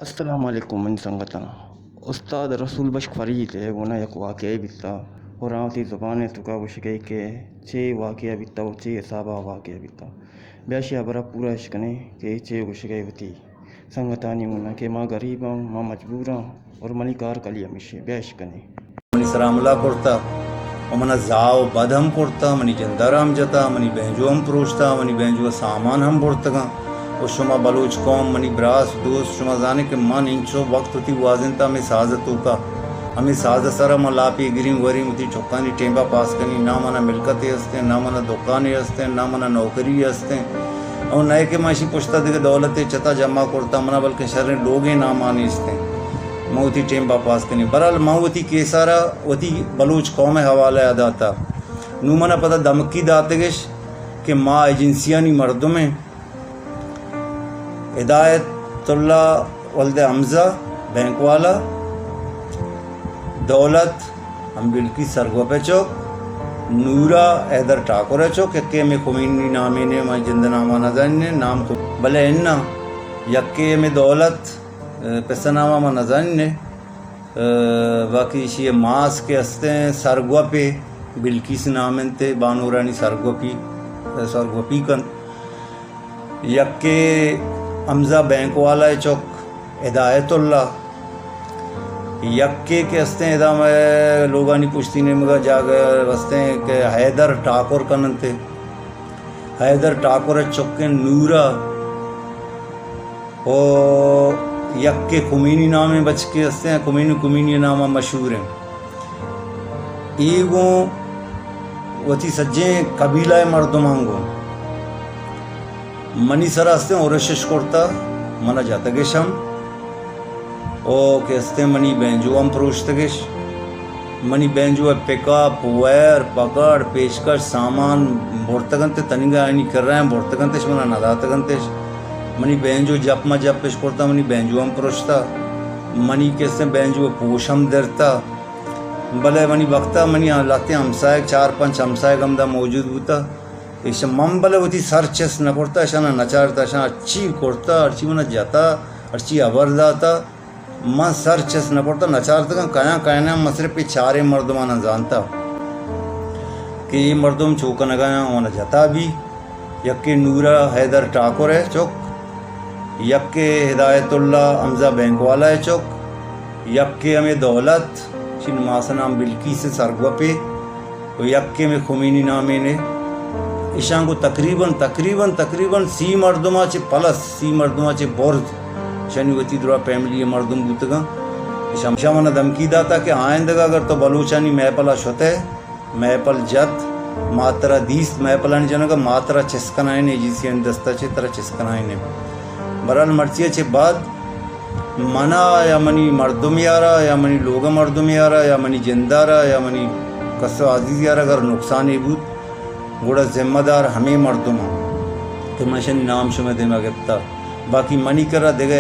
السلام علیکم من سنگتنا استاد رسول بشک فرید گونا یک واقعی بیتا اور آتی زبان تکا وشگئی کے چے واقعہ بیتا و چے حسابہ واقعہ بیتا بیاشی برا پورا اشکنے کہ چے وشگئی وتی سنگتانی منا کہ ماں غریب ہوں ماں مجبور ہوں اور منی کار کلی ہمیشہ بیاشکنے منی سلام اللہ کرتا و منا زاو بد ہم کرتا منی جندر ہم جتا منی بینجو ہم پروشتا منی بینجو سامان ہم بڑتگا و شما بلوچ قوم منی براس دوست شما زانے کہ من انچو وقت ہوتی وازن تا ہمیں سازتو کا ہمیں ساز سارا من لاپی گریم وریم ہوتی چکانی ٹیمبا پاس کنی نہ منا ملکتی ہستے نہ منا دکانی ہستے نہ منا نوکری ہستے اور نئے کہ ماشی پشتا دیکھ دولت چتا جمع کرتا منا بلکہ شر لوگیں نہ مانی ہستے موتی ٹیمبا پاس کنی برحال موتی کیسارا وتی بلوچ قوم حوالہ ادا تا نو منا پتہ دمکی داتے گش کہ ماں ایجنسیانی مردم ہیں ہدایت اللہ ولد حمزہ بینک والا دولت ہم بلکی سرگو پہ چوک نورا ایدر ٹاکور چوک یکے میں خمینی نامی نے میں جند نامہ نظر نے نام کو بلے اننا یکے میں دولت پیسہ نامہ میں نظر نے باقی شیئے ماس کے ہستے ہیں سرگو پہ بلکی سے نامن تے بانورانی سرگو پی کن یکے حمزہ بینک والا چوک ہدایت اللہ یکے کے ہستے ہیں ادا میں لوگانی پوچھتی نے مگا جا گئے ہستے ہیں کہ حیدر ٹاکور کنن تھے حیدر ٹاکور چوک کے نورا اور یکے خمینی نامے بچ کے ہستے ہیں خمینی نامہ مشہور ہیں ایگوں وتی سجیں قبیلہ مردمانگوں منی سرا ہستے ہیں اورشش کرتا منا جاتا گش ہم او کہ ہستے منی بینجو ہم پروشتگش منی بینجو پیکاپ ویر پکڑ پیشکش سامان بورتگن تے تنگا اینی کر رہے ہیں بورتگن تیش منا نداتگن تیش منی بینجو جپ ما جپ پیش کرتا منی بینجو ہم پروشتا منی کہتے ہیں بینجو پوش ہم درتا بلے منی وقتا منی لاتے ہمسائے 4-5 ہمسائے گمدہ موجود ہوتا ایشا من بلے ہوتی سر چس نہ کرتا ایشا نہ نچارتا ایشا اچھی کرتا اچھی منہ جاتا اچھی عبر داتا من سر چس نہ کرتا نچارتا کہاں کہنا مسئلے پہ چارے مردمانہ جانتا کہ یہ مردم چوکا نگایا ہونا جاتا بھی یکے نورا حیدر ٹاکور ہے چوک یکے ہدایت اللہ حمزہ بینک والا ہے چوک یکے ہمیں دولت شن ماسنام بلکی سے سرگو پہ یکے میں خمینی نامے نے ایشان کو تقریباً سی مردمہ چے پلس سی مردمہ چے بورد شنی وتی درہ پیملی مردم بوتگا ایشان منا دمکی داتا کہ آئندگا اگر تو بلوچانی میپلا شتے میپل جت ماترہ دیست میپلانی جنگا ماترہ چسکنائنے جیسی اندستا چے ترہ چسکنائنے برحال مرچیہ چے بعد منا یا منی مردم یارا یا منی لوگا مردم یارا یا منی جندارا یا منی قصو عزیز یارا اگر نقصانی بود گوڑا ذمہ دار ہمیں مردم ہوں کہ مشن نام شمع دے میں گفتا باقی منی کر رہا دے گئے